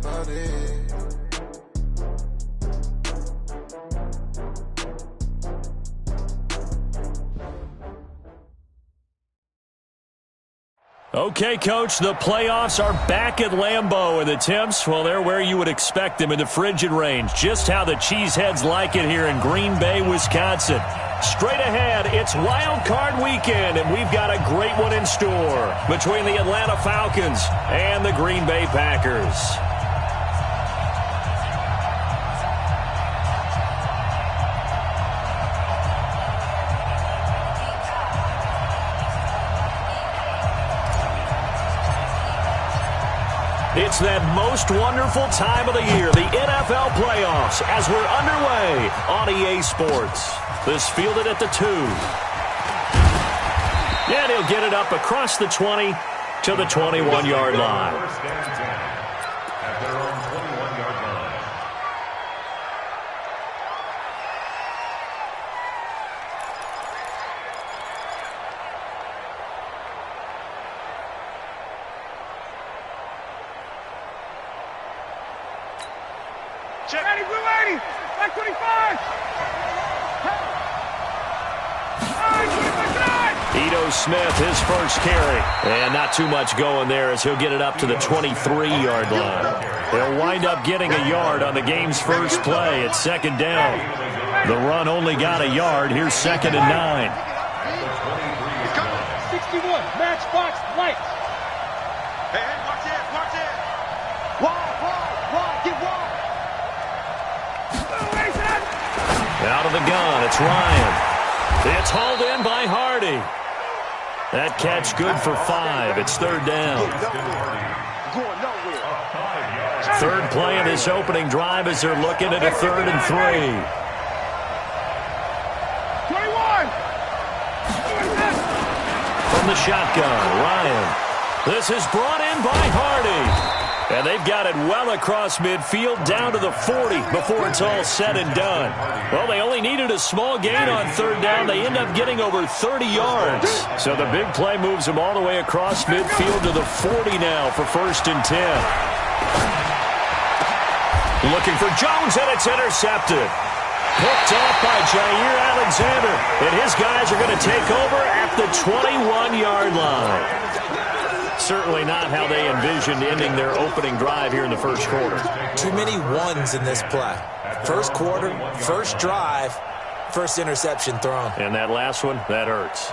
about it. Okay, Coach, the playoffs are back at Lambeau, and the temps, well, they're where you would expect them in the frigid range. Just how the Cheeseheads like it here in Green Bay, Wisconsin. Straight ahead, it's Wild Card Weekend, and we've got a great one in store between the Atlanta Falcons and the Green Bay Packers. It's that most wonderful time of the year, the NFL playoffs, as we're underway on EA Sports. This fielded at the 2. And he'll get it up across the 20 to the 21-yard line. Smith, his first carry. And not too much going there as he'll get it up to the 23-yard line. They'll wind up getting a yard on the game's first play. It's second down. The run only got a yard. Here's 2nd and 9. 61, matchbox lights. Hey, watch it. Wide, get wide. Out of the gun, it's Ryan. It's hauled in by Hardy. That catch good for 5. It's 3rd down. Third play of this opening drive as they're looking at a 3rd and 3. 21. From the shotgun, Ryan. This is brought in by Hardy. And they've got it well across midfield down to the 40 before it's all said and done. Well, they only needed a small gain on 3rd down. They end up getting over 30 yards. So the big play moves them all the way across midfield to the 40 now for 1st and 10. Looking for Jones, and it's intercepted. Picked off by Jair Alexander. And his guys are going to take over at the 21-yard line. Certainly not how they envisioned ending their opening drive here in the first quarter. Too many ones in this play. First quarter, first drive, first interception thrown. And that last one, that hurts.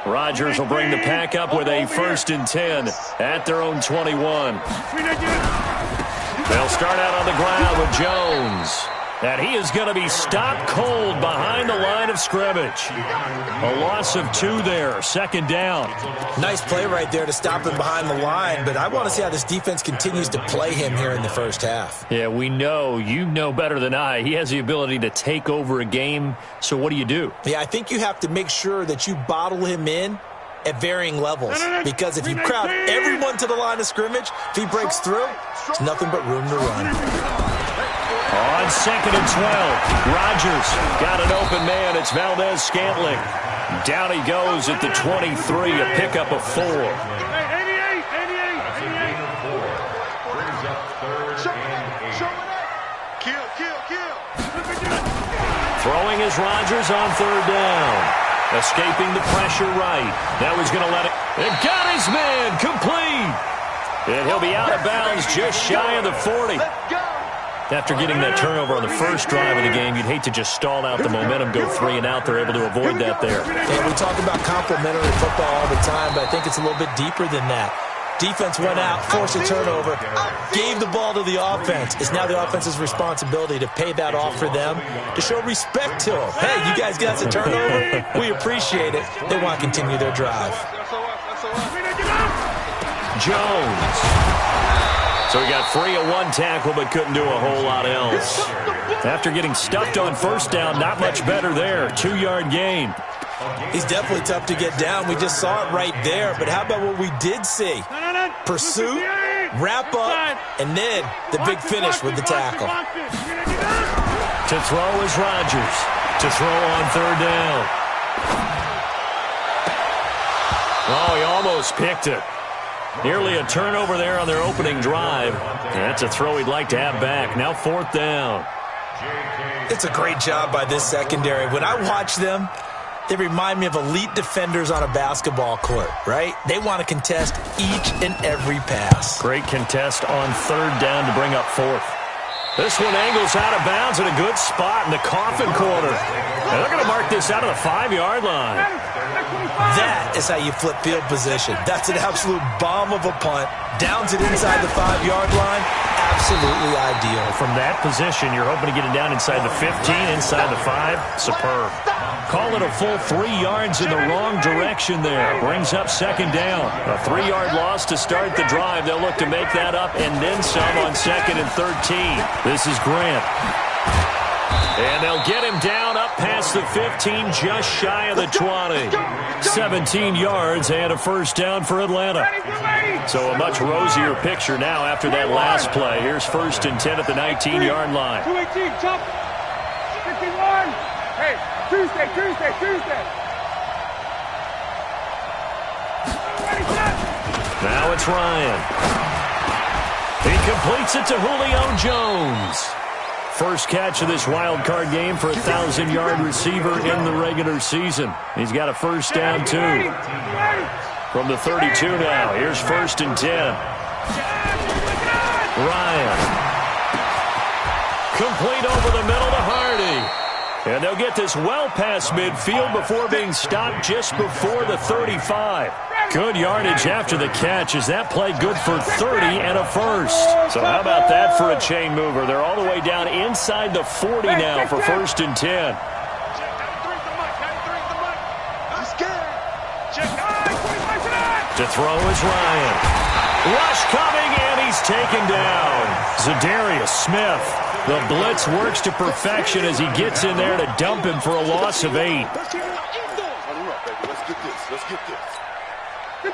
Rodgers will bring the pack up with a 1st and 10 at their own 21. They'll start out on the ground with Jones. And he is going to be stopped cold behind the line of scrimmage. A loss of 2 there, 2nd down. Nice play right there to stop him behind the line, but I want to see how this defense continues to play him here in the first half. Yeah, we know. You know better than I. He has the ability to take over a game, so what do? Yeah, I think you have to make sure that you bottle him in at varying levels, because if you crowd everyone to the line of scrimmage, if he breaks through, there's nothing but room to run. On 2nd and 12, Rodgers got an open man. It's Valdez-Scantling. Down he goes at the 23, a pickup of 4. 88. Kill. Throwing is Rodgers on 3rd down. Escaping the pressure right. Now he's going to let it. And got his man complete. And he'll be out of bounds just shy of the 40. After getting that turnover on the first drive of the game, you'd hate to just stall out the momentum, go 3 and out. They're able to avoid that there. Yeah, we talk about complementary football all the time, but I think it's a little bit deeper than that. Defense went out, forced a turnover, gave the ball to the offense. It's now the offense's responsibility to pay that off for them, to show respect to them. Hey, you guys got us a turnover? We appreciate it. They want to continue their drive. Jones. So he got free of 1 tackle but couldn't do a whole lot else. After getting stuffed on 1st down, not much better there. 2-yard gain. He's definitely tough to get down. We just saw it right there. But how about what we did see? Pursuit, wrap up, and then the big finish with the tackle. To throw is Rodgers. To throw on 3rd down. Oh, he almost picked it. Nearly a turnover there on their opening drive. And that's a throw he'd like to have back. Now 4th down. It's a great job by this secondary. When I watch them, they remind me of elite defenders on a basketball court, right? They want to contest each and every pass. Great contest on 3rd down to bring up 4th. This one angles out of bounds at a good spot in the coffin corner. And they're going to mark this out of the 5-yard line. That is how you flip field position. That's an absolute bomb of a punt. Downs it inside the 5-yard line. Absolutely ideal. From that position, you're hoping to get it down inside the 15, inside the 5. Superb. Call it a full 3 yards in the wrong direction there. Brings up 2nd down. A 3-yard loss to start the drive. They'll look to make that up and then some on 2nd and 13. This is Grant. And they'll get him down up past the 15, just shy of the 20. 17 yards and a 1st down for Atlanta. So a much rosier picture now after that last play. Here's 1st and 10 at the 19-yard line. 218, jump. 51. Hey, Tuesday. Now it's Ryan. He completes it to Julio Jones. First catch of this wild card game for a 1,000-yard receiver in the regular season. He's got a 1st down, too. From the 32 now, here's 1st and 10. Ryan. Complete over the middle to Hardy. And they'll get this well past midfield before being stopped just before the 35. Good yardage after the catch. Is that play good for 30 and a 1st? So how about that for a chain mover? They're all the way down inside the 40 now for 1st and 10. To throw is Ryan. Rush coming, and he's taken down. Za'Darius Smith. The blitz works to perfection as he gets in there to dump him for a loss of 8.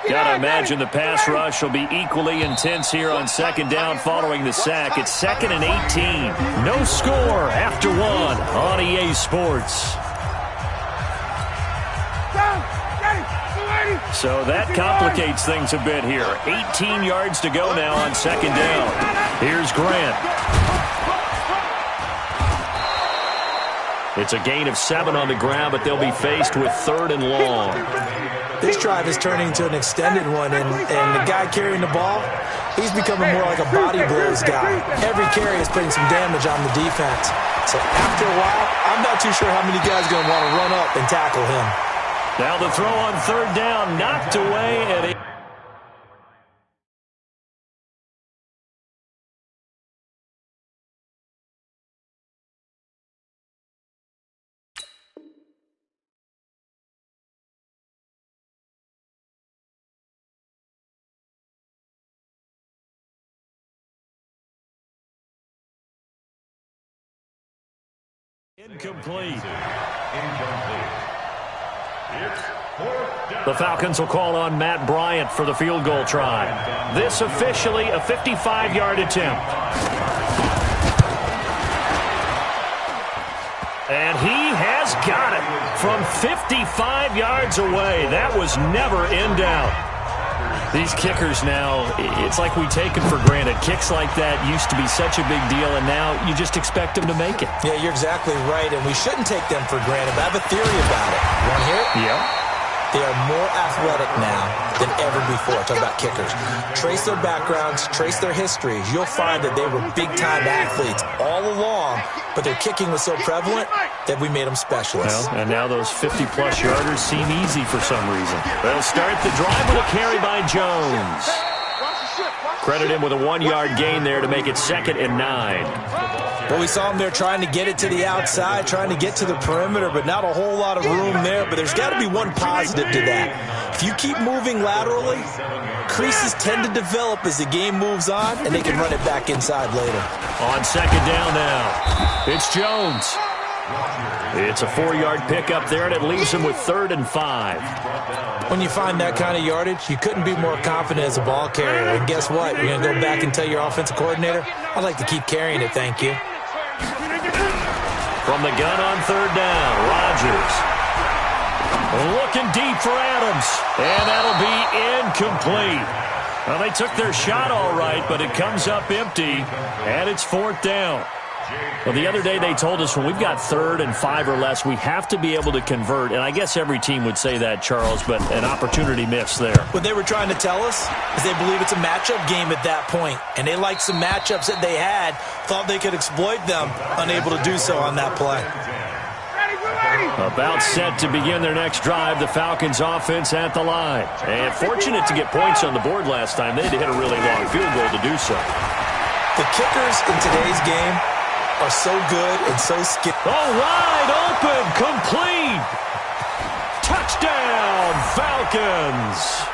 Gotta imagine the pass rush will be equally intense here on 2nd down following the sack. It's 2nd and 18. No score after 1 on EA Sports. So that complicates things a bit here. 18 yards to go now on 2nd down. Here's Grant. It's a gain of 7 on the ground, but they'll be faced with 3rd and long. This drive is turning into an extended one, and the guy carrying the ball, he's becoming more like a body blows guy. Every carry is putting some damage on the defense. So after a while, I'm not too sure how many guys are going to want to run up and tackle him. Now the throw on 3rd down, knocked away, and incomplete. The Falcons will call on Matt Bryant for the field goal try. This officially a 55-yard attempt. And he has got it from 55 yards away. That was never in doubt. These kickers now, it's like we take them for granted. Kicks like that used to be such a big deal, and now you just expect them to make it. Yeah, you're exactly right, and we shouldn't take them for granted. But I have a theory about it. You want to hear it? Yeah. They are more athletic now than ever before. Talk about kickers. Trace their backgrounds, trace their histories. You'll find that they were big-time athletes all along, but their kicking was so prevalent that we made them specialists. Well, and now those 50-plus yarders seem easy for some reason. They'll start the drive with a carry by Jones. Credit him with a 1-yard gain there to make it 2nd and 9. Well, we saw him there trying to get it to the outside, trying to get to the perimeter, but not a whole lot of room there. But there's got to be one positive to that. If you keep moving laterally, creases tend to develop as the game moves on, and they can run it back inside later. On 2nd down now, it's Jones. It's a 4-yard pickup there, and it leaves him with 3rd and 5. When you find that kind of yardage, you couldn't be more confident as a ball carrier. And guess what? You're going to go back and tell your offensive coordinator, I'd like to keep carrying it, thank you. From the gun on 3rd down, Rodgers. Looking deep for Adams. And that'll be incomplete. Well, they took their shot all right, but it comes up empty, and it's 4th down. Well, the other day they told us when we've got 3rd and 5 or less, we have to be able to convert. And I guess every team would say that, Charles, but an opportunity missed there. What they were trying to tell us is they believe it's a matchup game at that point. And they liked some matchups that they had, thought they could exploit them, unable to do so on that play. About set to begin their next drive, the Falcons offense at the line. And fortunate to get points on the board last time. They had to hit a really long field goal to do so. The kickers in today's game are so good and so skilled. Oh, wide open, complete. Touchdown, Falcons.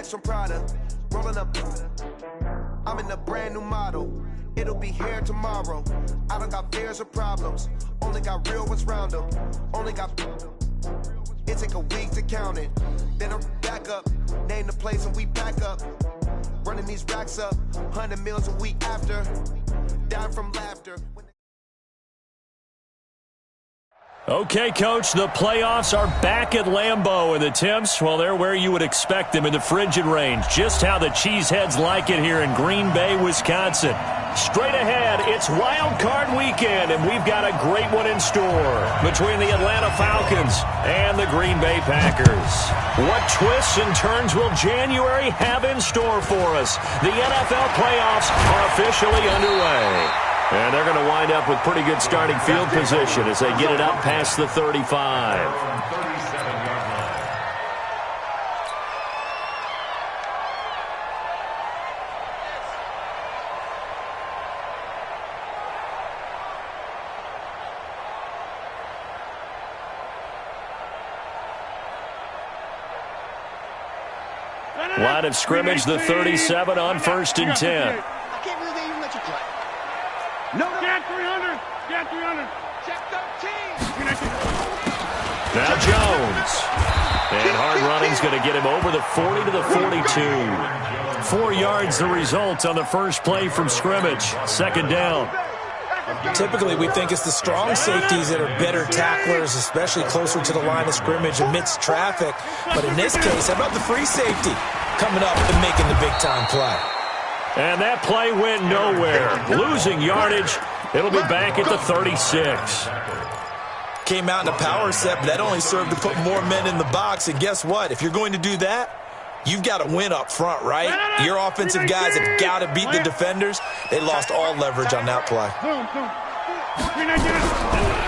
From Prada, rolling up. I'm in a brand new model. It'll be here tomorrow. I don't got fears or problems. Only got real ones round them. Only got. It take a week to count it. Then I'm back up. Name the place and we pack up. Running these racks up. 100 meals a week after. Down from laughter. Okay, Coach, the playoffs are back at Lambeau, and the temps, well, they're where you would expect them in the frigid range. Just how the Cheeseheads like it here in Green Bay, Wisconsin. Straight ahead, it's Wild Card Weekend, and we've got a great one in store between the Atlanta Falcons and the Green Bay Packers. What twists and turns will January have in store for us? The NFL playoffs are officially underway. And they're going to wind up with pretty good starting field position as they get it up past the 35. Line of scrimmage, the 37 on 1st and 10. No, get 300. Get 300. Check 13. Now Jones. And hard running's going to get him over the 40 to the 42. 4 yards the result on the first play from scrimmage. 2nd down. Typically, we think it's the strong safeties that are better tacklers, especially closer to the line of scrimmage amidst traffic. But in this case, how about the free safety coming up and making the big-time play? And that play went nowhere. Losing yardage. It'll be back at the 36. Came out in a power set, but that only served to put more men in the box. And guess what? If you're going to do that, you've got to win up front, right? Your offensive guys have got to beat the defenders. They lost all leverage on that play.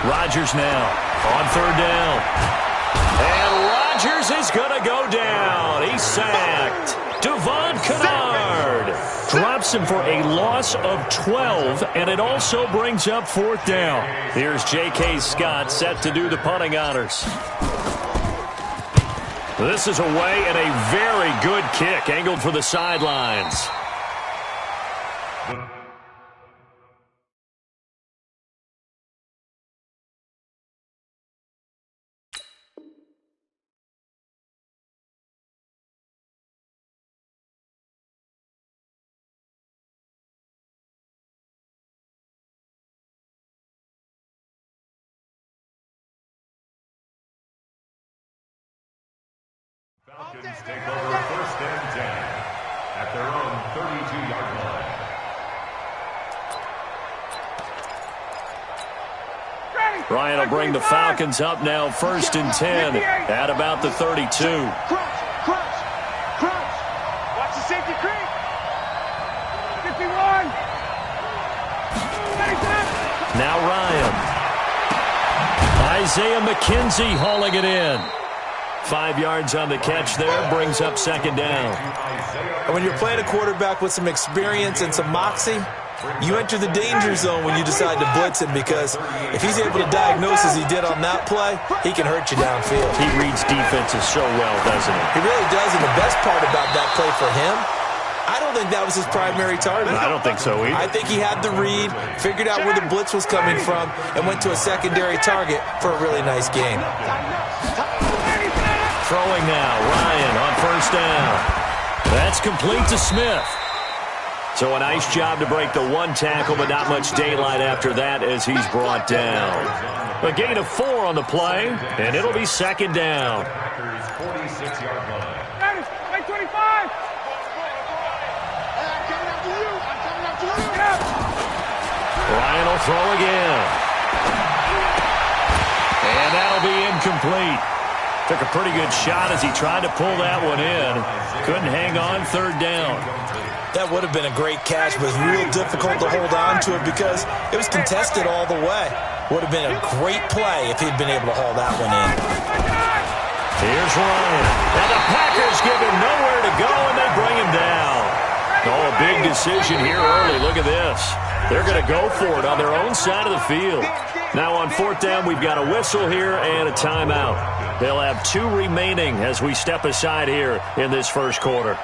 Rodgers now on 3rd down. And Rodgers is going to go down. He's sacked. Devon Kennard drops him for a loss of 12, and it also brings up 4th down. Here's J.K. Scott set to do the punting honors. This is away and a very good kick angled for the sidelines. Falcons take over first and 10 at their own 32-yard line. Ryan will bring the Falcons up now first and 10 at about the 32. Crouch. Watch the safety creep. 51. Now Ryan. Isaiah McKenzie hauling it in. 5 yards on the catch there, brings up second down. And when you're playing a quarterback with some experience and some moxie, you enter the danger zone when you decide to blitz him, because if he's able to diagnose as he did on that play, he can hurt you downfield. He reads defenses so well, doesn't he? He really does, and the best part about that play for him, I don't think that was his primary target. I don't think so either. I think he had the read, figured out where the blitz was coming from, and went to a secondary target for a really nice gain. Throwing now, Ryan on first down. That's complete to Smith. So a nice job to break the one tackle, but not much daylight after that as he's brought down. A gain of 4 on the play, and it'll be second down. 46-yard line. 25. Ryan will throw again. And that'll be incomplete. Took a pretty good shot as he tried to pull that one in. Couldn't hang on third down. That would have been a great catch, but it was real difficult to hold on to it because it was contested all the way. Would have been a great play if he'd been able to haul that one in. Here's Ryan. And the Packers give him nowhere to go, and they bring him down. Oh, a big decision here early. Look at this. They're going to go for it on their own side of the field. Now on fourth down, we've got a whistle here and a timeout. They'll have 2 remaining as we step aside here in this first quarter.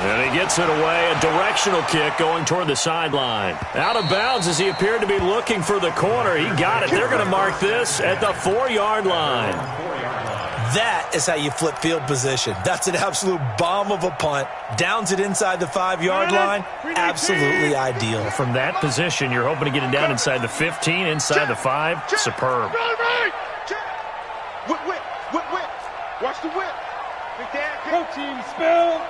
And he gets it away, a directional kick going toward the sideline. Out of bounds as he appeared to be looking for the corner. He got it. They're going to mark this at the 4-yard line. That is how you flip field position. That's an absolute bomb of a punt. Downs it inside the 5-yard line. Absolutely ideal. From that position, you're hoping to get it down inside the 15, inside the 5. Superb. Whip. Watch the whip. Big dad, go team, spill.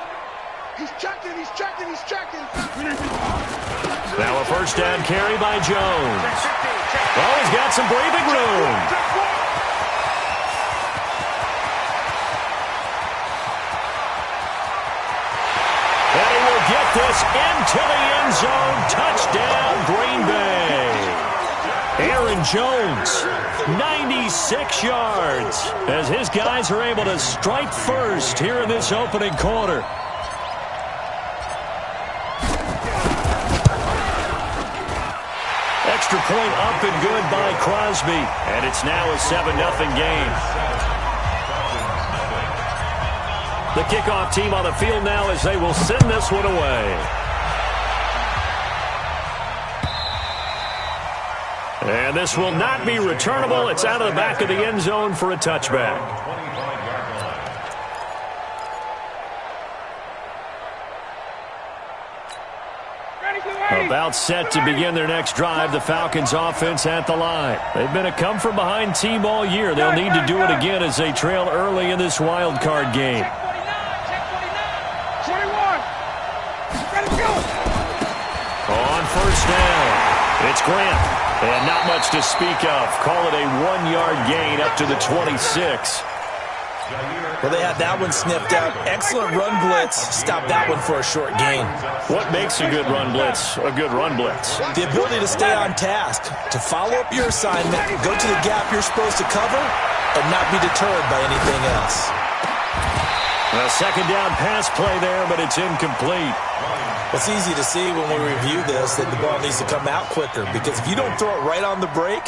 He's checking. Now a first down carry by Jones. Oh, he's got some breathing room. And he will get this into the end zone. Touchdown, Green Bay. Aaron Jones, 96 yards, as his guys are able to strike first here in this opening quarter. Extra point up and good by Crosby, and it's now a 7-0 game. The kickoff team on the field now as they will send this one away. And this will not be returnable. It's out of the back of the end zone for a touchback. About set to begin their next drive, the Falcons offense at the line. They've been a come-from-behind team all year. They'll need to do it again as they trail early in this wild card game. On first down, it's Grant. And not much to speak of. Call it a 1-yard gain up to the 26. Well, they had that one sniffed out. Excellent run blitz. Stop that one for a short gain. What makes a good run blitz a good run blitz? The ability to stay on task, to follow up your assignment, go to the gap you're supposed to cover, and not be deterred by anything else. A second down pass play there, but it's incomplete. It's easy to see when we review this that the ball needs to come out quicker, because if you don't throw it right on the break,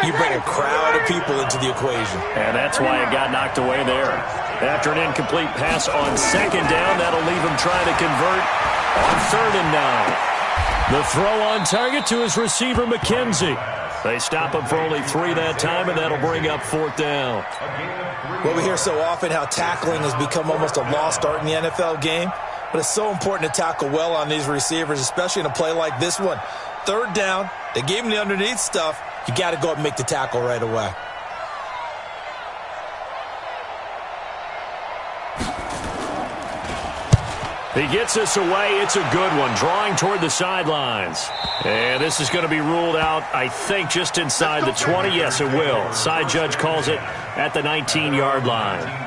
you bring a crowd of people into the equation. And that's why it got knocked away there. After an incomplete pass on second down, that'll leave him trying to convert on 3rd and 9. The throw on target to his receiver, McKenzie. They stop him for only 3 that time, and that'll bring up 4th down. Well, we hear so often how tackling has become almost a lost art in the NFL game. But it's so important to tackle well on these receivers, especially in a play like this one. 3rd down, they gave him the underneath stuff. You got to go up and make the tackle right away. He gets this away. It's a good one, drawing toward the sidelines. And this is going to be ruled out, I think, just inside the 20. Yes, it will. Side judge calls it at the 19-yard line.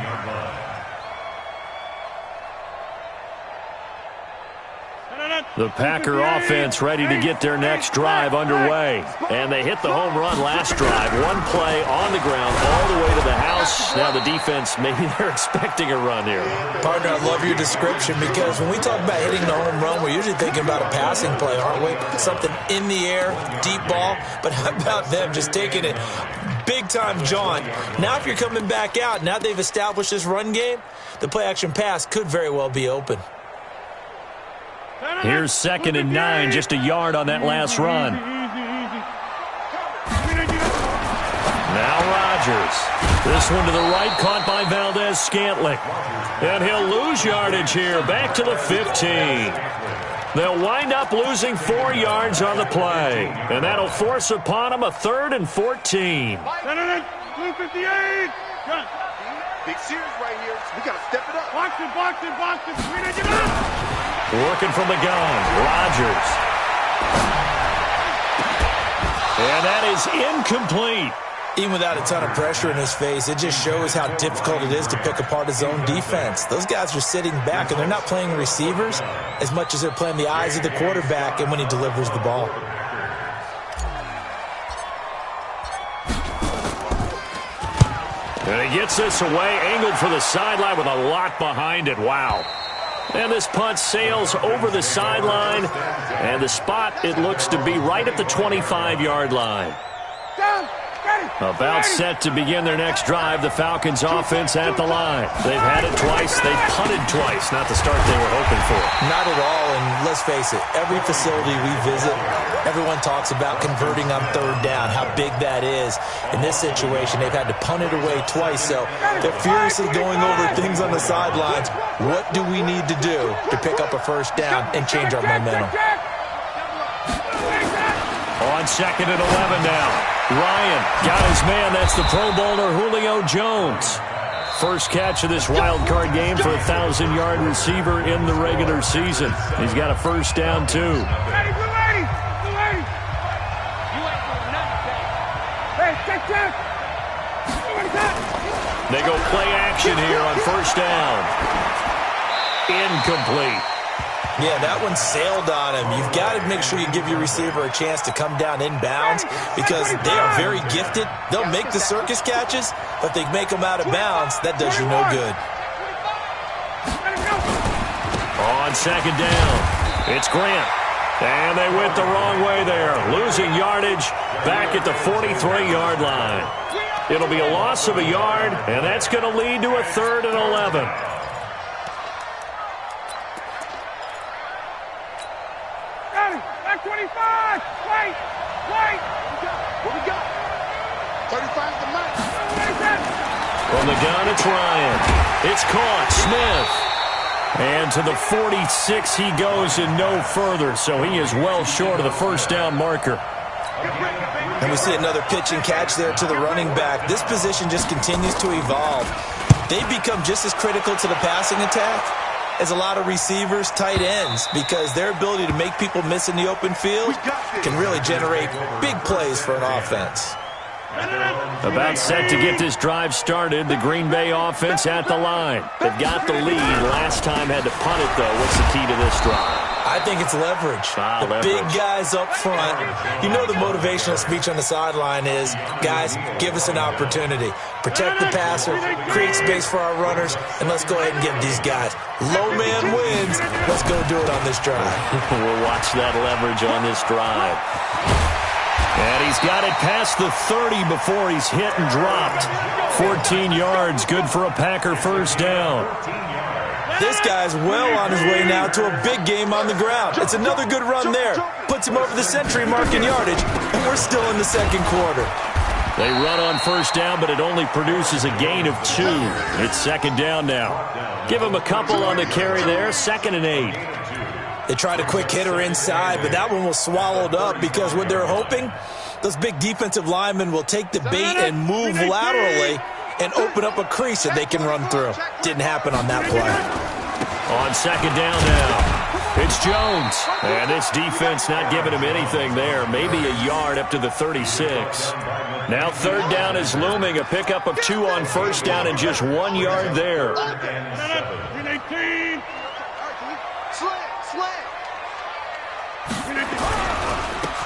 The Packer offense ready to get their next drive underway. And they hit the home run last drive. One play on the ground all the way to the house. Now the defense, maybe they're expecting a run here. Partner, I love your description because when we talk about hitting the home run, we're usually thinking about a passing play, aren't we? Something in the air, deep ball. But how about them just taking it big-time jaunt? Now if you're coming back out, now they've established this run game, the play-action pass could very well be open. Here's 2nd and 9, just a yard on that last run. Now Rodgers. This one to the right, caught by Valdez-Scantling. And he'll lose yardage here, back to the 15. They'll wind up losing 4 yards on the play. And that'll force upon them a 3rd and 14. Blue 58. Big series right here. We got to step it up. Box it. Working from the gun, Rodgers. And that is incomplete. Even without a ton of pressure in his face, it just shows how difficult it is to pick apart his own defense. Those guys are sitting back, and they're not playing receivers as much as they're playing the eyes of the quarterback and when he delivers the ball. And he gets this away, angled for the sideline with a lot behind it. Wow. And this punt sails over the sideline. And the spot, it looks to be right at the 25-yard line. About set to begin their next drive, the Falcons offense at the line. They've had it twice. They've punted twice. Not the start they were hoping for. Not at all, and let's face it, every facility we visit, everyone talks about converting on 3rd down, how big that is. In this situation, they've had to punt it away twice, so they're furiously going over things on the sidelines. What do we need to do to pick up a 1st down and change our momentum? On 2nd and 11 now. Ryan got his man. That's the Pro Bowler Julio Jones. First catch of this wild card game for a 1,000-yard receiver in the regular season. He's got a 1st down, too. They go play action here on 1st down. Incomplete. Yeah, that one sailed on him. You've got to make sure you give your receiver a chance to come down inbounds because they are very gifted. They'll make the circus catches, but they make them out of bounds. That does you no good. On 2nd down, it's Grant. And they went the wrong way there, losing yardage back at the 43-yard line. It'll be a loss of a yard, and that's going to lead to a 3rd and 11. From the gun, it's Ryan. It's caught. Smith. And to the 46 he goes and no further. So he is well short of the 1st down marker. And we see another pitch and catch there to the running back. This position just continues to evolve. They become just as critical to the passing attack as a lot of receivers, tight ends, because their ability to make people miss in the open field can really generate big plays for an offense. About set to get this drive started, the Green Bay offense at the line. They've got the lead. Last time had to punt it, though. What's the key to this drive? I think it's leverage. The big guys up front. You know the motivational speech on the sideline is, guys, give us an opportunity. Protect the passer, create space for our runners, and let's go ahead and get these guys. Low man wins. Let's go do it on this drive. We'll watch that leverage on this drive. And he's got it past the 30 before he's hit and dropped. 14 yards, good for a Packer 1st down. This guy's well on his way now to a big game on the ground. It's another good run there. Puts him over the century mark in yardage, and we're still in the 2nd quarter. They run on 1st down, but it only produces a gain of 2. It's 2nd down now. Give him a couple on the carry there, 2nd and 8. They tried a quick hitter inside, but that one was swallowed up because what they're hoping, those big defensive linemen will take the bait and move laterally and open up a crease that they can run through. Didn't happen on that play. On second down now, it's Jones. And this defense not giving him anything there. Maybe a yard up to the 36. Now third down is looming. A pickup of 2 on first down and just 1 yard there.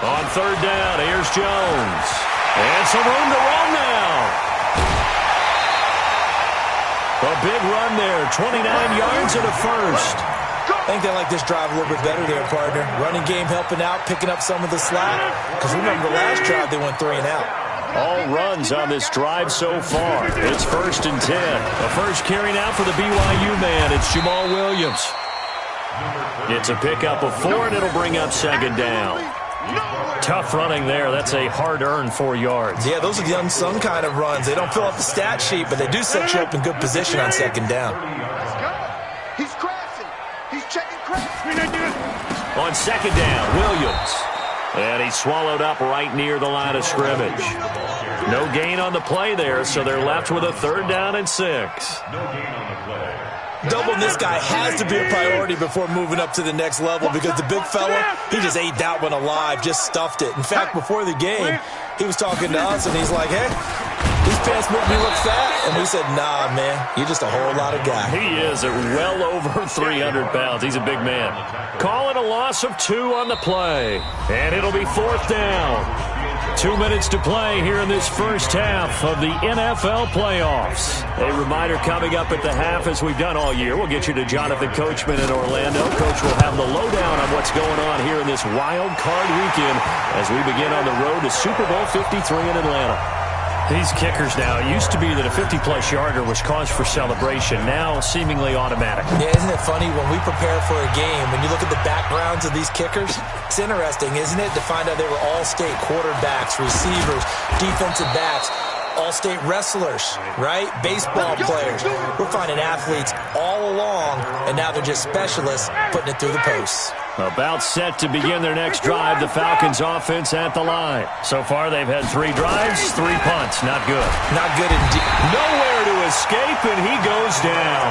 On third down, here's Jones. And some room to run now. A big run there, 29 yards and a first. I think they like this drive a little bit better there, partner. Running game helping out, picking up some of the slack. Because remember, the last drive they went 3 and out. All runs on this drive so far. It's 1st and 10. A first carry now for the BYU man. It's Jamal Williams. It's a pickup of 4, and it'll bring up second down. Tough running there. That's a hard-earned 4 yards. Yeah, those are the unsung kind of runs. They don't fill up the stat sheet, but they do set you up in good position on second down. He's crashing. He's checking crash. On second down, Williams. And he's swallowed up right near the line of scrimmage. No gain on the play there, so they're left with a 3rd down and 6. No gain on the play. Doubling this guy has to be a priority before moving up to the next level because the big fella, he just ate that one alive, just stuffed it. In fact, before the game, he was talking to us, and he's like, hey, these pants make me look fat. And we said, nah, man, you're just a whole lot of guy. He is at well over 300 pounds. He's a big man. Calling a loss of 2 on the play. And it'll be 4th down. 2 minutes to play here in this first half of the NFL playoffs. A reminder coming up at the half, as we've done all year. We'll get you to Jonathan Coachman in Orlando. Coach will have the lowdown on what's going on here in this wild card weekend as we begin on the road to Super Bowl 53 in Atlanta. These kickers now, it used to be that a 50-plus yarder was cause for celebration. Now, seemingly automatic. Yeah, isn't it funny when we prepare for a game, when you look at the backgrounds of these kickers, it's interesting, isn't it, to find out they were all-state quarterbacks, receivers, defensive backs, all-state wrestlers, right? Baseball players. We're finding athletes all along, and now they're just specialists putting it through the posts. About set to begin their next drive, the Falcons offense at the line. So far, they've had 3 drives, 3 punts. Not good. Not good indeed. Nowhere to escape, and he goes down.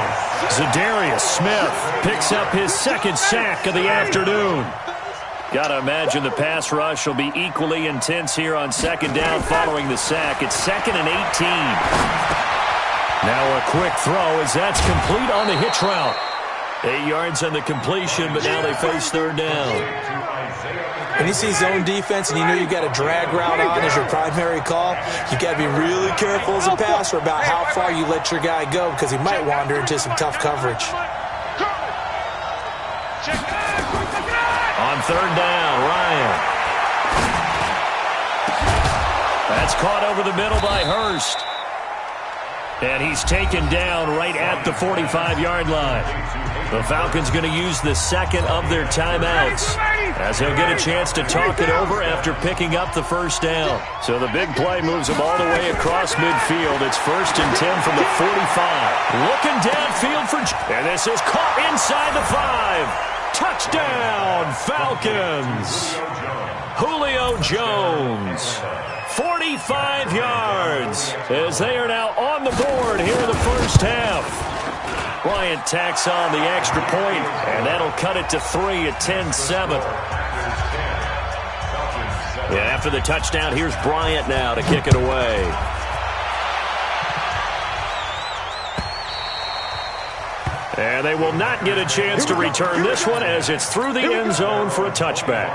Zadarius Smith picks up his 2nd sack of the afternoon. Got to imagine the pass rush will be equally intense here on 2nd down following the sack. It's 2nd and 18. Now a quick throw as that's complete on the hitch route. 8 yards on the completion, but now they face 3rd down. When you see zone defense and you know you've got a drag route on as your primary call, you've got to be really careful as a passer about how far you let your guy go because he might wander into some tough coverage. On 3rd down, Ryan. That's caught over the middle by Hurst. And he's taken down right at the 45-yard line. The Falcons going to use the 2nd of their timeouts as he'll get a chance to talk it over after picking up the 1st down. So the big play moves him all the way across midfield. It's 1st and 10 from the 45. Looking downfield for... And this is caught inside the 5. Touchdown, Falcons. Julio Jones. 45 yards as they are now on the board here in the first half. Bryant tacks on the extra point, and that'll cut it to 3 at 10-7. Yeah, after the touchdown, here's Bryant now to kick it away. And they will not get a chance to return this one as it's through the end zone for a touchback.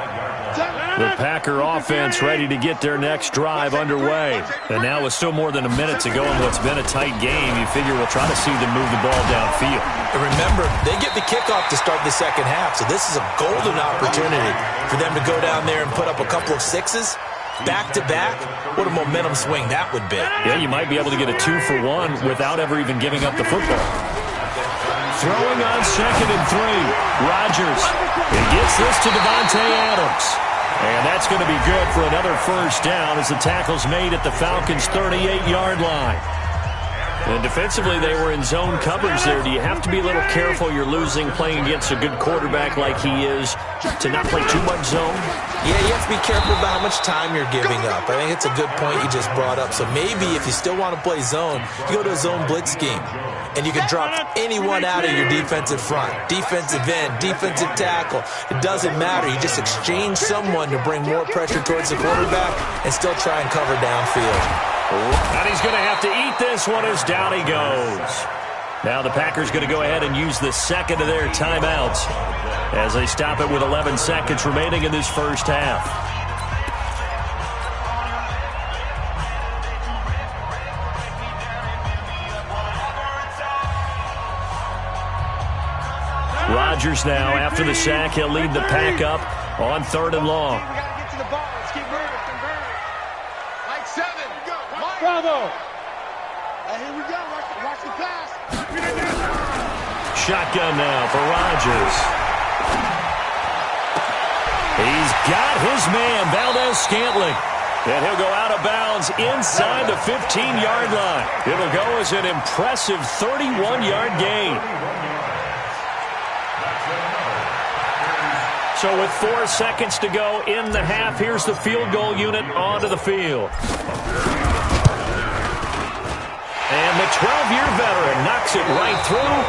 The Packer offense ready to get their next drive underway. And now with still more than a minute to go in what's been a tight game, you figure we'll try to see them move the ball downfield. And remember, they get the kickoff to start the second half, so this is a golden opportunity for them to go down there and put up a couple of 6s. Back-to-back, what a momentum swing that would be. Yeah, you might be able to get a 2-for-1 without ever even giving up the football. Throwing on 2nd and 3. Rodgers. He gets this to Devontae Adams. And that's going to be good for another 1st down as the tackle's made at the Falcons' 38-yard line. And defensively, they were in zone coverage there. Do you have to be a little careful? You're losing playing against a good quarterback like he is to not play too much zone? Yeah, you have to be careful about how much time you're giving up. I think it's a good point you just brought up. So maybe if you still want to play zone, you go to a zone blitz scheme. And you can drop anyone out of your defensive front. Defensive end, defensive tackle. It doesn't matter. You just exchange someone to bring more pressure towards the quarterback and still try and cover downfield. And he's going to have to eat this one as down he goes. Now the Packers going to go ahead and use the second of their timeouts as they stop it with 11 seconds remaining in this first half. Rodgers now, after the sack, he'll lead the pack up on 3rd and long. We got to get to the ball. Let's keep moving. Convert it. Like 7. Bravo. Here we go. Watch the pass. Shotgun now for Rodgers. He's got his man, Valdez-Scantling. And he'll go out of bounds inside the 15-yard line. It'll go as an impressive 31-yard gain. So with 4 seconds to go in the half, here's the field goal unit onto the field. And the 12-year veteran knocks it right through.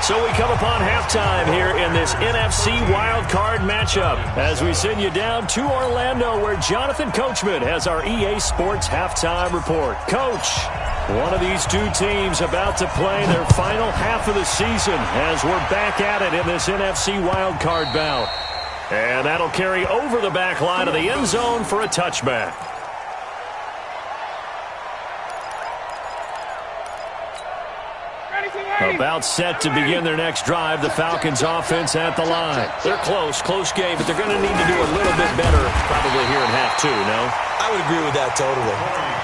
So we come upon halftime here in this NFC wildcard matchup as we send you down to Orlando where Jonathan Coachman has our EA Sports halftime report. Coach, one of these two teams about to play their final half of the season as we're back at it in this NFC wildcard bout. And that'll carry over the back line of the end zone for a touchback. About set to begin their next drive, the Falcons offense at the line. They're close game, but they're going to need to do a little bit better probably here in half 2, no? I would agree with that totally.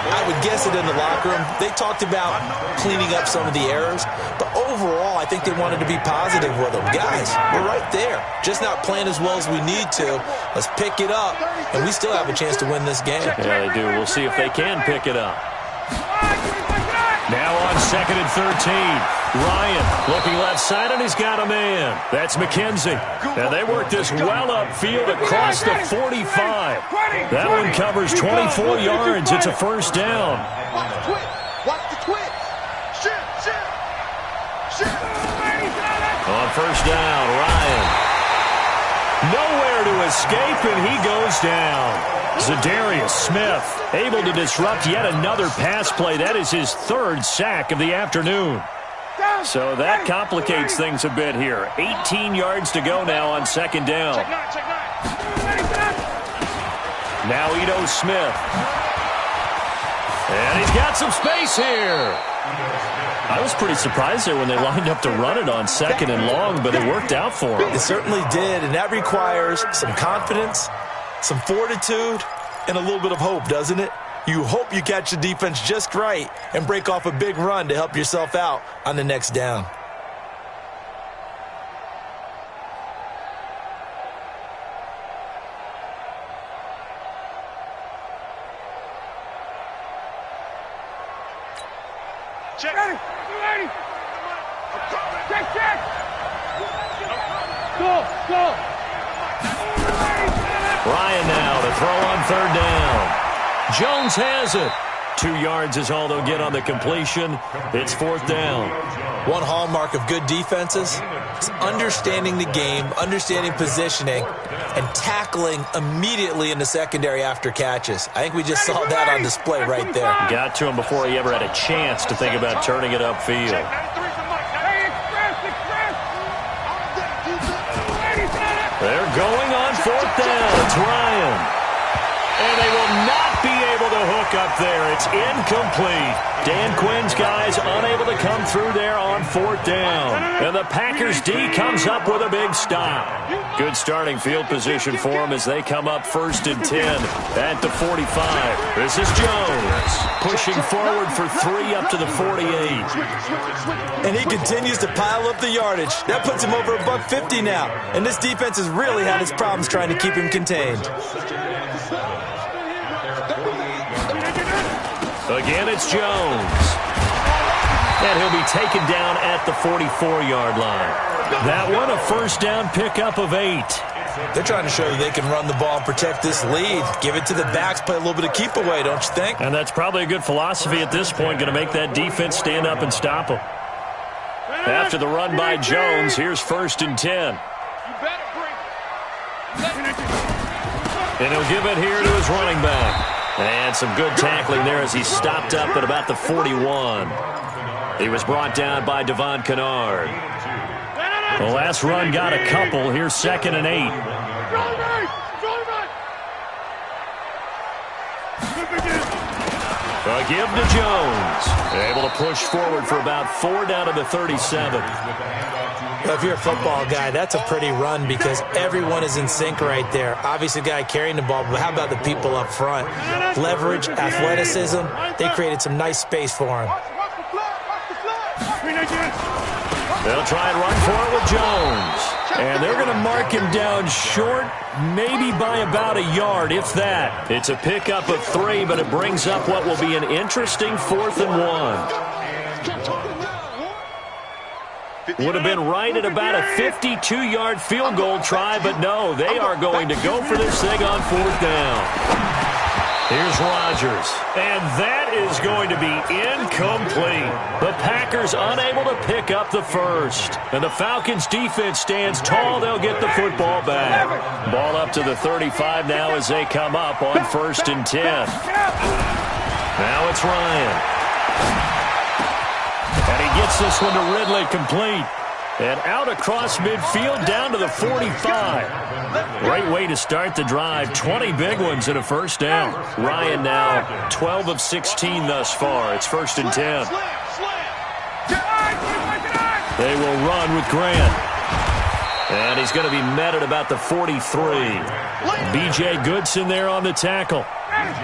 I would guess it in the locker room. They talked about cleaning up some of the errors, but overall I think they wanted to be positive with them. Guys, we're right there. Just not playing as well as we need to. Let's pick it up, and we still have a chance to win this game. Yeah, they do. We'll see if they can pick it up. Now on 2nd and 13. Ryan looking left side, and he's got a man. That's McKenzie. And they work this well upfield across the 45. That one covers 24 yards. It's a first down. Watch the twitch. Shit. On first down, Ryan. Nowhere to escape, and he goes down. Zadarius Smith able to disrupt yet another pass play. That is his 3rd sack of the afternoon. So that complicates things a bit here. 18 yards to go now on 2nd down. Now Ito Smith. And he's got some space here. I was pretty surprised there when they lined up to run it on 2nd and long, but it worked out for him. It certainly did, and that requires some confidence, some fortitude, and a little bit of hope, doesn't it? You hope you catch the defense just right and break off a big run to help yourself out on the next down. Check. Ready. Check. Go. Ryan now to throw on 3rd down. Jones has it. 2 yards is all they'll get on the completion. It's 4th down. One hallmark of good defenses is understanding the game, understanding positioning, and tackling immediately in the secondary after catches. I think we just saw that on display right there. Got to him before he ever had a chance to think about turning it upfield. They're going on 4th down. It's Ryan. And they will not be able to hook up there. It's incomplete. Dan Quinn's guys unable to come through there on 4th down. And the Packers D comes up with a big stop. Good starting field position for them as they come up 1st and 10 at the 45. This is Jones pushing forward for 3 up to the 48. And he continues to pile up the yardage. That puts him over $150 now. And this defense has really had its problems trying to keep him contained. Again, it's Jones. And he'll be taken down at the 44-yard line. That one, a first down pickup of 8. They're trying to show that they can run the ball and protect this lead. Give it to the backs, play a little bit of keep away, don't you think? And that's probably a good philosophy at this point, going to make that defense stand up and stop them. After the run by Jones, here's 1st and 10. And he'll give it here to his running back. And some good tackling there as he stopped up at about the 41. He was brought down by Devon Kennard. The last run got a couple. Here's 2nd and 8. A give to Jones. Able to push forward for about 4 down to the 37. Well, if you're a football guy, that's a pretty run because everyone is in sync right there. Obviously, the guy carrying the ball, but how about the people up front? Leverage, athleticism, they created some nice space for him. They'll try and run for it with Jones. And they're going to mark him down short, maybe by about a yard, if that. It's a pickup of 3, but it brings up what will be an interesting 4th and 1. Would have been right at about a 52-yard field goal try, but no, they are going to go for this thing on 4th down. Here's Rodgers, and that is going to be incomplete. The Packers unable to pick up the first, and the Falcons' defense stands tall. They'll get the football back. Ball up to the 35 now as they come up on 1st and 10. Now it's Ryan. And he gets this one to Ridley complete. And out across midfield down to the 45. Great way to start the drive. 20 big ones and a 1st down. Ryan now 12 of 16 thus far. It's 1st and 10. They will run with Grant. And he's going to be met at about the 43. B.J. Goodson there on the tackle.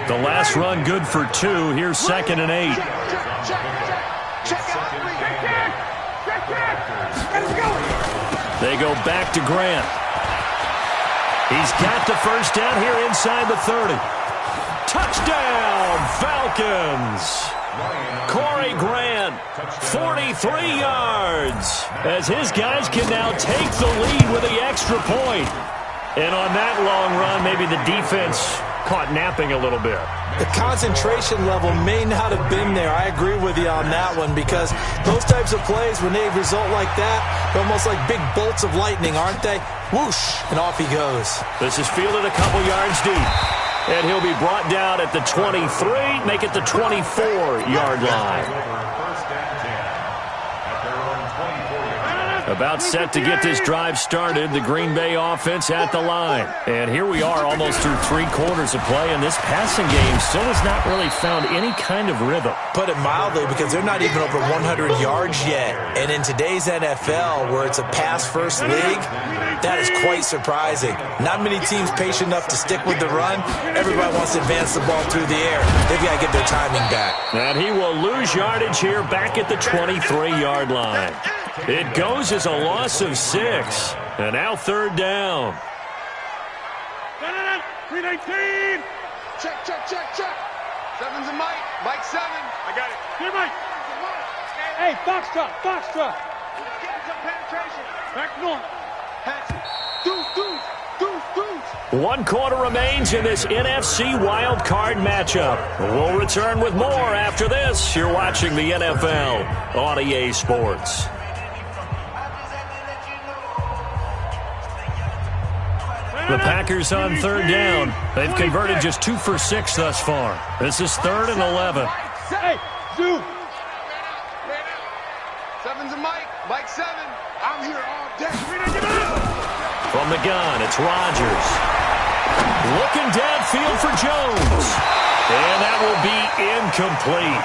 The last run good for 2. Here's 2nd and 8. They go back to Grant. He's got the 1st down here inside the 30. Touchdown, Falcons! Corey Grant, 43 yards, as his guys can now take the lead with the extra point. And on that long run, maybe the defense caught napping a little bit. The concentration level may not have been there. I agree with you on that one because those types of plays, when they result like that, they're almost like big bolts of lightning, aren't they? Whoosh, and off he goes. This is fielded a couple yards deep. And he'll be brought down at the 23, make it the 24-yard line. About set to get this drive started, the Green Bay offense at the line. And here we are almost through 3 quarters of play, and this passing game still has not really found any kind of rhythm. Put it mildly, because they're not even over 100 yards yet. And in today's NFL, where it's a pass-first league, that is quite surprising. Not many teams patient enough to stick with the run. Everybody wants to advance the ball through the air. They've got to get their timing back. And he will lose yardage here back at the 23-yard line. It goes as a loss of 6. And now 3rd down. 319. Check. 7's a Mike. Mike 7. I got it. Here, Mike. Hey, box truck. Get some penetration. Back north. Pass it. Deuce. 1 quarter remains in this NFC wild card matchup. We'll return with more after this. You're watching the NFL on EA Sports. The Packers on 3rd down. They've converted just 2 for 6 thus far. This is 3rd and 11. Hey, Zoo. 7's a Mike. Mike 7. I'm here all day. From the gun, it's Rodgers. Looking downfield for Jones. And that will be incomplete.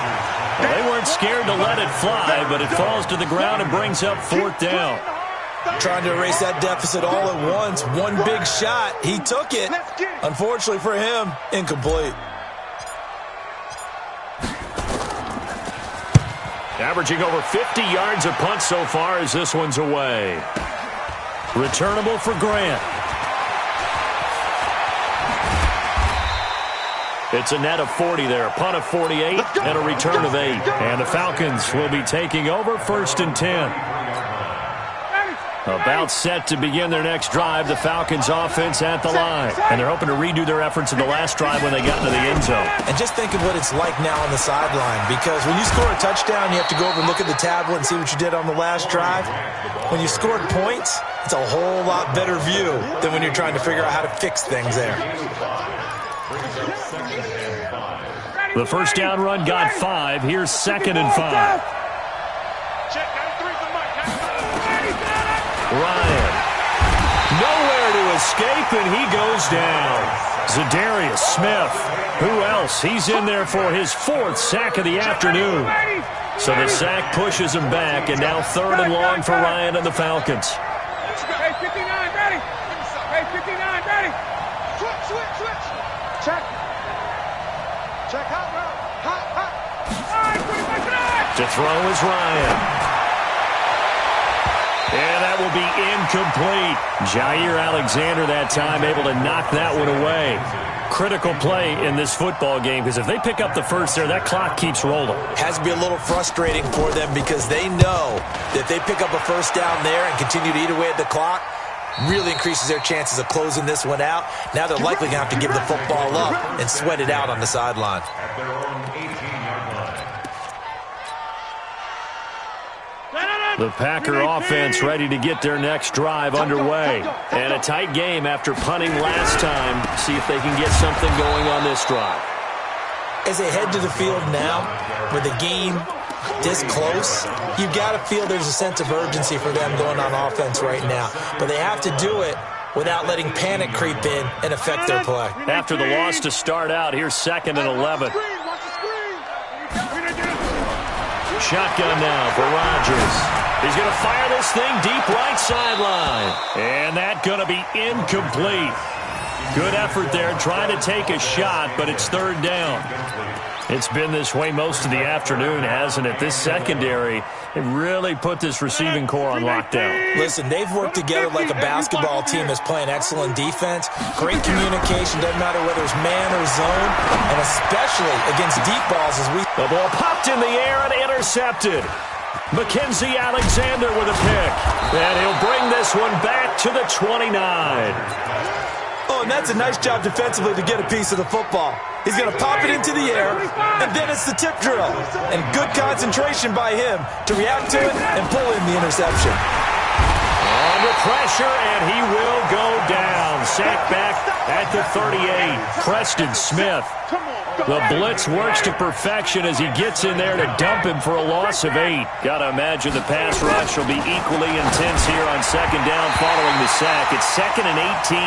Well, they weren't scared to let it fly, but it falls to the ground and brings up 4th down. Trying to erase that deficit all at once. One big shot. He took it. Unfortunately for him, incomplete. Averaging over 50 yards a punt so far as this one's away. Returnable for Grant. It's a net of 40 there. Punt of 48 and a return of 8. And the Falcons will be taking over 1st and 10. About set to begin their next drive, the Falcons offense at the line. And they're hoping to redo their efforts in the last drive when they got into the end zone. And just think of what it's like now on the sideline, because when you score a touchdown, you have to go over and look at the tablet and see what you did on the last drive. When you scored points, it's a whole lot better view than when you're trying to figure out how to fix things there. The first down run got 5. Here's 2nd and 5. Ryan. Nowhere to escape, and he goes down. Zadarius Smith. Who else? He's in there for his 4th sack of the afternoon. So the sack pushes him back, and now 3rd and long for Ryan and the Falcons. Hey, 59, ready. Hey, 59, ready. Switch. Check. Check, hot route. Hot. To throw is Ryan. And that will be incomplete. Jair Alexander that time able to knock that one away. Critical play in this football game, because if they pick up the first there, that clock keeps rolling. Has to be a little frustrating for them, because they know that if they pick up a first down there and continue to eat away at the clock, really increases their chances of closing this one out. Now they're likely going to have to give the football up and sweat it out on the sideline. At their own 18-yard line. The Packer offense ready to get their next drive underway. And a tight game after punting last time. See if they can get something going on this drive. As they head to the field now, with the game this close, you've got to feel there's a sense of urgency for them going on offense right now. But they have to do it without letting panic creep in and affect their play. After the loss to start out, here's 2nd and 11. Shotgun now for Rodgers. He's going to fire this thing deep right sideline. And that's going to be incomplete. Good effort there trying to take a shot, but it's 3rd down. It's been this way most of the afternoon, hasn't it? This secondary, it really put this receiving core on lockdown. Listen, they've worked together like a basketball team that's playing excellent defense. Great communication, doesn't matter whether it's man or zone, and especially against deep balls as we... The ball popped in the air and intercepted. Mackenzie Alexander with a pick. And he'll bring this one back to the 29. Oh, and that's a nice job defensively to get a piece of the football. He's going to pop it into the air, and then it's the tip drill. And good concentration by him to react to it and pull in the interception. Under pressure, and he will go down. Sacked back at the 38. Preston Smith. The blitz works to perfection as he gets in there to dump him for a loss of 8. Got to imagine the pass rush will be equally intense here on 2nd down following the sack. It's 2nd and 18.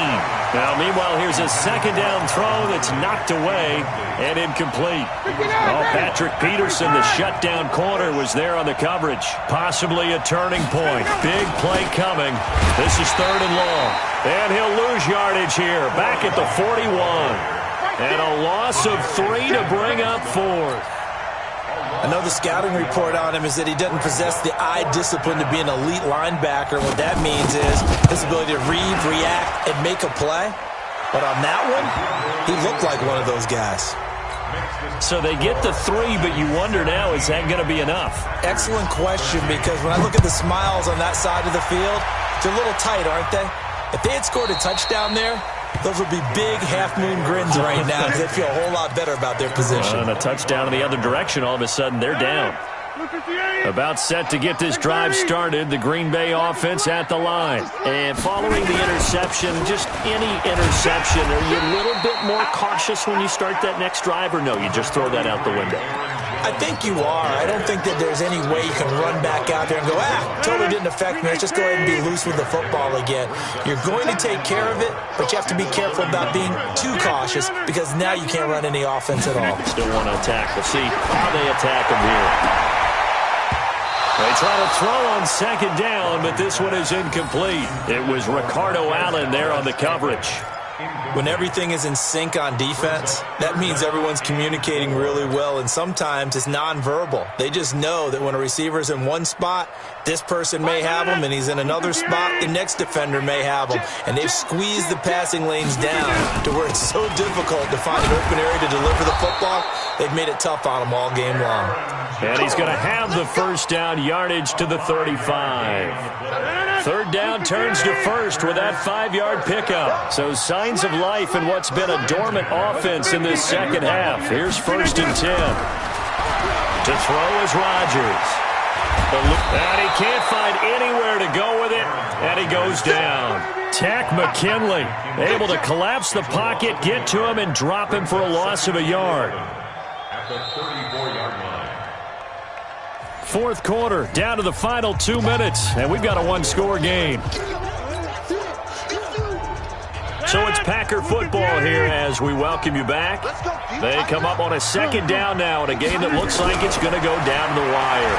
Now, meanwhile, here's a 2nd down throw that's knocked away and incomplete. Oh, Patrick Peterson, the shutdown corner, was there on the coverage. Possibly a turning point. Big play coming. This is 3rd and long. And he'll lose yardage here. Back at the 41. And a loss of 3 to bring up 4th. I know the scouting report on him is that he doesn't possess the eye discipline to be an elite linebacker. What that means is his ability to read, react, and make a play. But on that one, he looked like one of those guys. So they get the 3, but you wonder now, is that going to be enough? Excellent question, because when I look at the smiles on that side of the field, they're a little tight, aren't they? If they had scored a touchdown there, those would be big half-moon grins right now, because they feel a whole lot better about their position. And a touchdown in the other direction, all of a sudden they're down. About set to get this drive started, the Green Bay offense at the line. And following the interception, just any interception, are you a little bit more cautious when you start that next drive, or no, you just throw that out the window? I think you are. I don't think that there's any way you can run back out there and go, totally didn't affect me. Let's just go ahead and be loose with the football again. You're going to take care of it, but you have to be careful about being too cautious, because now you can't run any offense at all. Still want to attack. We'll see how they attack him here. They try to throw on 2nd down, but this one is incomplete. It was Ricardo Allen there on the coverage. When everything is in sync on defense, that means everyone's communicating really well, and sometimes it's nonverbal. They just know that when a receiver's in one spot, this person may have him, and he's in another spot, the next defender may have him. And they've squeezed the passing lanes down to where it's so difficult to find an open area to deliver the football. They've made it tough on him all game long. And he's going to have the first down, yardage to the 35. Third down turns to first with that 5-yard pickup. So signs of life in what's been a dormant offense in this second half. Here's 1st and 10. To throw is Rodgers. And he can't find anywhere to go with it, and he goes down. Tack McKinley able to collapse the pocket, get to him, and drop him for a loss of a yard. At the 34-yard line. Fourth quarter, down to the final 2 minutes, and we've got a one-score game. So it's Packer football here as we welcome you back. They come up on a second down now in a game that looks like it's going to go down to the wire.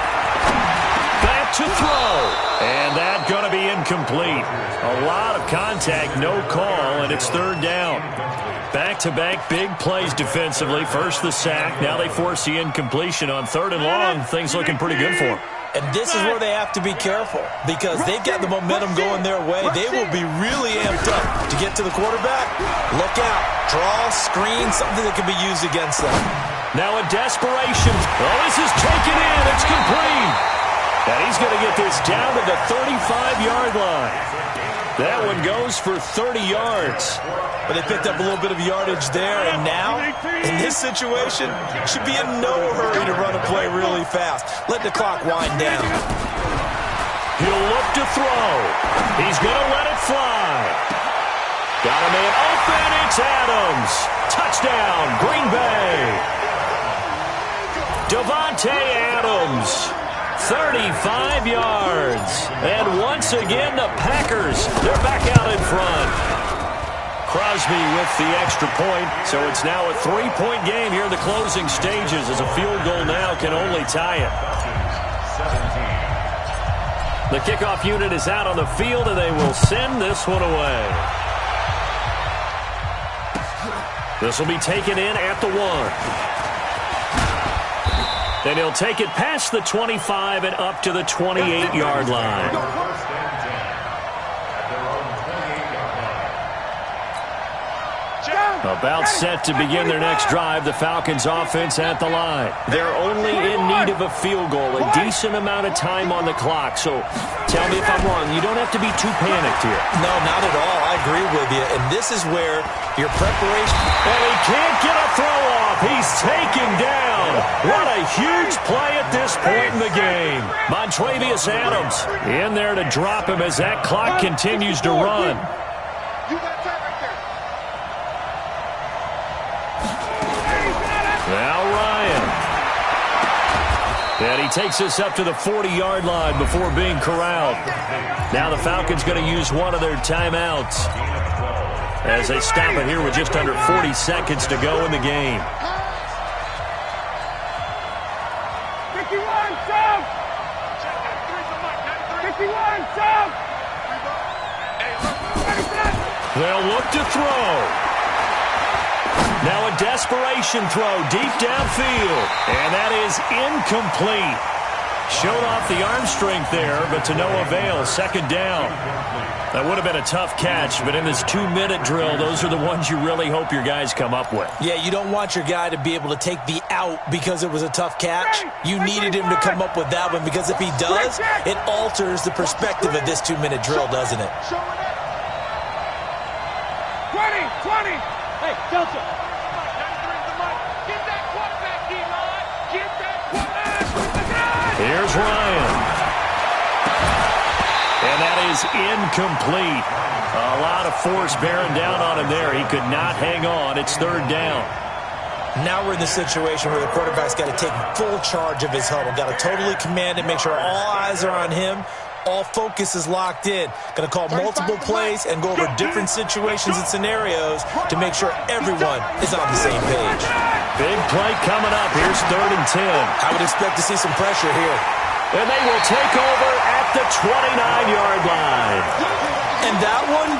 Back to throw, and that's going to be incomplete. A lot of contact, no call, and it's third down. Back-to-back big plays defensively. First the sack, now they force the incompletion on 3rd and long. Things looking pretty good for them. And this is where they have to be careful because they've got the momentum going their way. They will be really amped up to get to the quarterback. Look out. Draw, screen, something that can be used against them. Now a desperation. Oh, this is taken in. It's complete. And he's going to get this down to the 35-yard line. That one goes for 30 yards. But they picked up a little bit of yardage there, and now, in this situation, should be in no hurry to run a play really fast. Let the clock wind down. He'll look to throw. He's going to let it fly. Got a man open. It's Adams. Touchdown, Green Bay. Davante Adams. 35 yards. And once again, the Packers, they're back out in front. Crosby with the extra point. So it's now a 3-point game here in the closing stages as a field goal now can only tie it. 17. The kickoff unit is out on the field, and they will send this one away. This will be taken in at the 1. Then he'll take it past the 25 and up to the 28-yard line. First and 10 at their own 28-yard line. About set to begin their next drive, the Falcons offense at the line. They're only in need of a field goal, a decent amount of time on the clock. So tell me if I'm wrong. You don't have to be too panicked here. No, not at all. I agree with you. And this is where your preparation... And he can't get a throw off. He's taken down. What a huge play at this point in the game. Montravius Adams in there to drop him as that clock continues to run. Now Ryan. And he takes us up to the 40-yard line before being corralled. Now the Falcons going to use one of their timeouts as they stop it here with just under 40 seconds to go in the game. They'll look to throw. Now a desperation throw deep downfield. And that is incomplete. Showed off the arm strength there, but to no avail. Second down. That would have been a tough catch, but in this 2-minute drill, those are the ones you really hope your guys come up with. Yeah, you don't want your guy to be able to take the out because it was a tough catch. You needed him to come up with that one because if he does, it alters the perspective of this 2-minute drill, doesn't it? 20. Hey, Delta. Get that quarterback, D-line. Get that quarterback. Here's Ryan. And that is incomplete. A lot of force bearing down on him there. He could not hang on. It's third down. Now we're in the situation where the quarterback's got to take full charge of his huddle. Got to totally command it, make sure all eyes are on him. All focus is locked in. Going to call multiple plays and go over different situations and scenarios to make sure everyone is on the same page. Big play coming up. Here's 3rd and 10. I would expect to see some pressure here. And they will take over at the 29-yard line. And that one,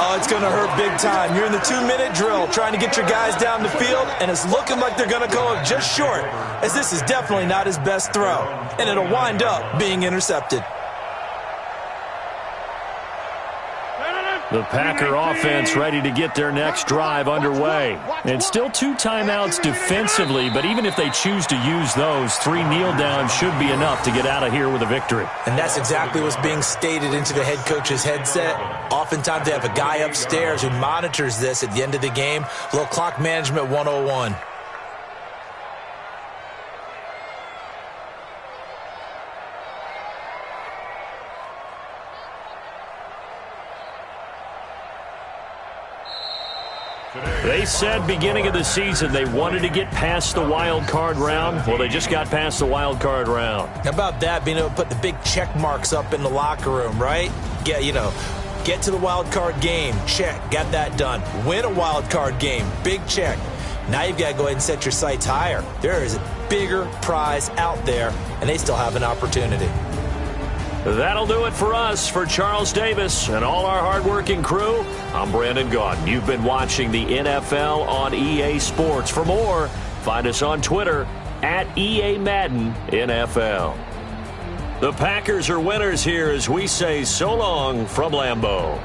oh, it's going to hurt big time. You're in the 2-minute drill trying to get your guys down the field, and it's looking like they're going to go up just short, as this is definitely not his best throw. And it'll wind up being intercepted. The Packer offense ready to get their next drive underway. And still 2 timeouts defensively, but even if they choose to use those, 3 kneel downs should be enough to get out of here with a victory. And that's exactly what's being stated into the head coach's headset. Oftentimes they have a guy upstairs who monitors this at the end of the game. A little clock management 101. They said beginning of the season they wanted to get past the wild card round. Well, they just got past the wild card round. How about that, being able to put the big check marks up in the locker room, right? Get to the wild card game, check, got that done. Win a wild card game, big check. Now you've got to go ahead and set your sights higher. There is a bigger prize out there, and they still have an opportunity. That'll do it for us. For Charles Davis and all our hardworking crew, I'm Brandon Gaudin. You've been watching the NFL on EA Sports. For more, find us on Twitter at EA Madden NFL. The Packers are winners here as we say so long from Lambeau.